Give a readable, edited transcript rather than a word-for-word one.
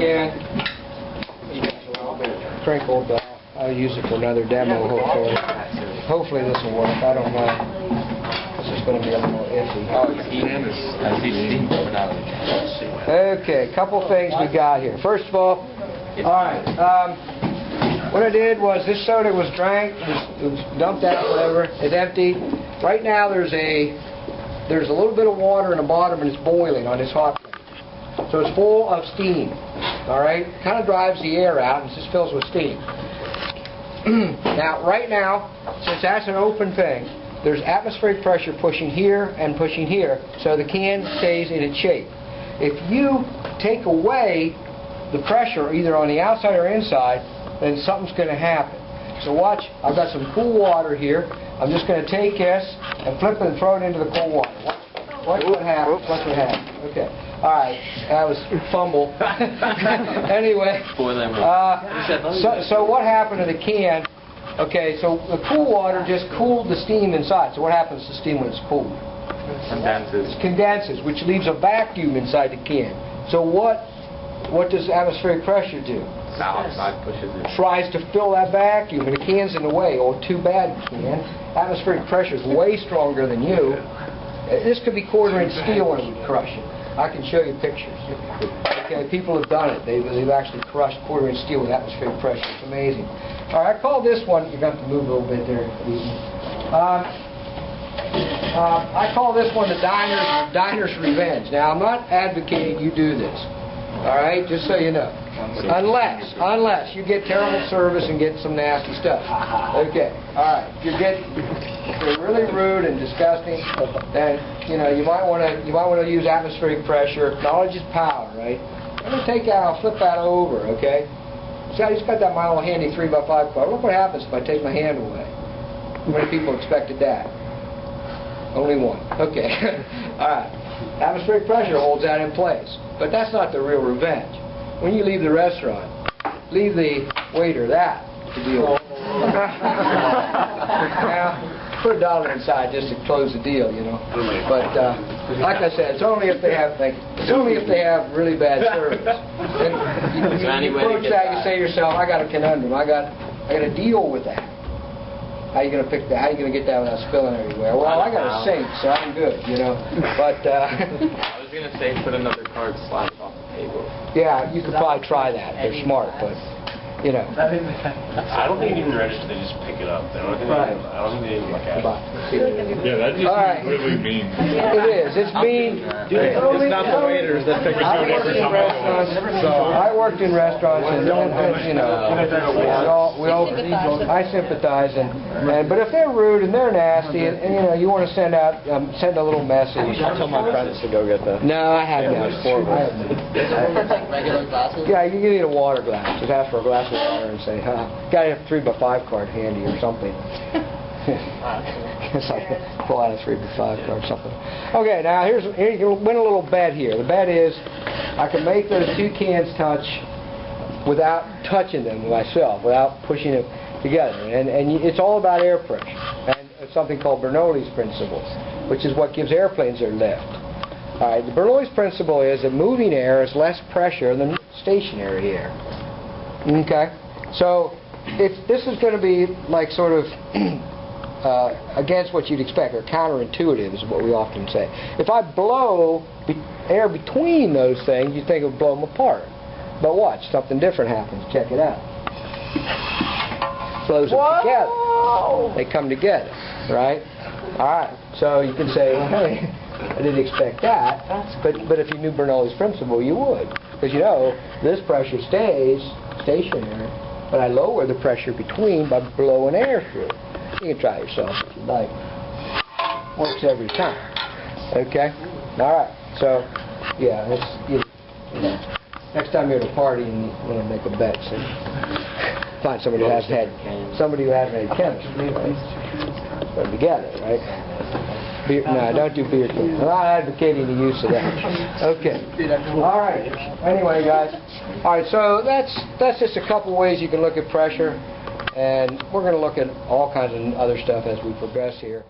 can. It's a little bit crinkled, but I'll use it for another demo, hopefully. Hopefully this will work. I don't know. This is going to be a little iffy. Okay, a couple things we got here. First of all, alright, what I did was this soda was drank, it was dumped out, whatever, it's empty. Right now there's a little bit of water in the bottom and it's boiling on this hot plate. So it's full of steam, alright? Kind of drives the air out and it just fills with steam. Now, right now, since that's an open thing, there's atmospheric pressure pushing here and pushing here, so the can stays in its shape. If you take away the pressure either on the outside or inside, then something's going to happen. So watch, I've got some cool water here. I'm just going to take this and flip it and throw it into the cold water. Watch what happens. Watch what happens. Okay. All right. That was fumble. Anyway. So what happened to the can? Okay. So the cool water just cooled the steam inside. So what happens to steam when it's cooled? Condenses. It condenses, which leaves a vacuum inside the can. So what does atmospheric pressure do? Outside pushes it. Tries to fill that vacuum, and the can's in the way. Oh, too bad, can. Atmospheric pressure is way stronger than you. This could be quarter-inch steel when it would crush it. I can show you pictures. Okay, people have done it. They've actually crushed quarter-inch steel with atmospheric pressure. It's amazing. All right, I call this one. You're going to have to move a little bit there. I call this one the diner's revenge. Now, I'm not advocating you do this. All right, just so you know. Unless you get terrible service and get some nasty stuff. Okay, all right. If you're really rude and disgusting, then you might want to use atmospheric pressure. Knowledge is power, right? I'm gonna take that. I'll flip that over. Okay. See, I just got that my little handy 3x5 card. Look what happens if I take my hand away. How many people expected that? Only one. Okay. All right. Atmospheric pressure holds that in place, but that's not the real revenge. When you leave the restaurant, leave the waiter that to deal with. Now, put $1 inside just to close the deal, you know. But like I said, it's only if they have really bad service. And you approach that, you say to yourself, I got a conundrum. I got to deal with that. How are you going to pick that? How are you going to get that without spilling everywhere? Well, I got a sink, so I'm good, you know. But I was going to say put another card slide off the table. Yeah, you could probably try that. They're smart, but you know. I don't think they even register. They just pick it up. I don't think they even look at it. Yeah, that just really mean. It is. It's mean. It's not the waiters that pick it up every time. I worked in restaurants, and you know, I sympathize, but if they're rude and they're nasty, and you know, you want to send a little message. I tell my friends to go get that. No, I haven't. Regular glasses? Yeah, you need a water glass. Just ask for a glass of water and say, gotta have a 3x5 card handy or something. It's like pull out a 3x5 card or something. Okay, now here you can win a little bet here. The bet is I can make those two cans touch without touching them myself, without pushing them together. And it's all about air pressure. And it's something called Bernoulli's principle, which is what gives airplanes their lift. All right, the Bernoulli's principle is that moving air is less pressure than stationary air. Okay, so this is going to be like sort of against what you'd expect, or counterintuitive is what we often say. If I blow air between those things, you think it would blow them apart. But watch, something different happens. Check it out. Blows them together. They come together, right? All right, so you can say, well, hey, I didn't expect that, but if you knew Bernoulli's principle, you would. Because you know, this pressure stays stationary, but I lower the pressure between by blowing air through. You can try yourself if you like. Works every time. Okay? Alright, so, yeah, you know, next time you're at a party and you want to make a bet, so find somebody who hasn't had chemistry, right? Put them together, right? No, don't do beer cans. I'm not advocating the use of that. Okay. All right. Anyway, guys. All right. So that's just a couple ways you can look at pressure, and we're going to look at all kinds of other stuff as we progress here.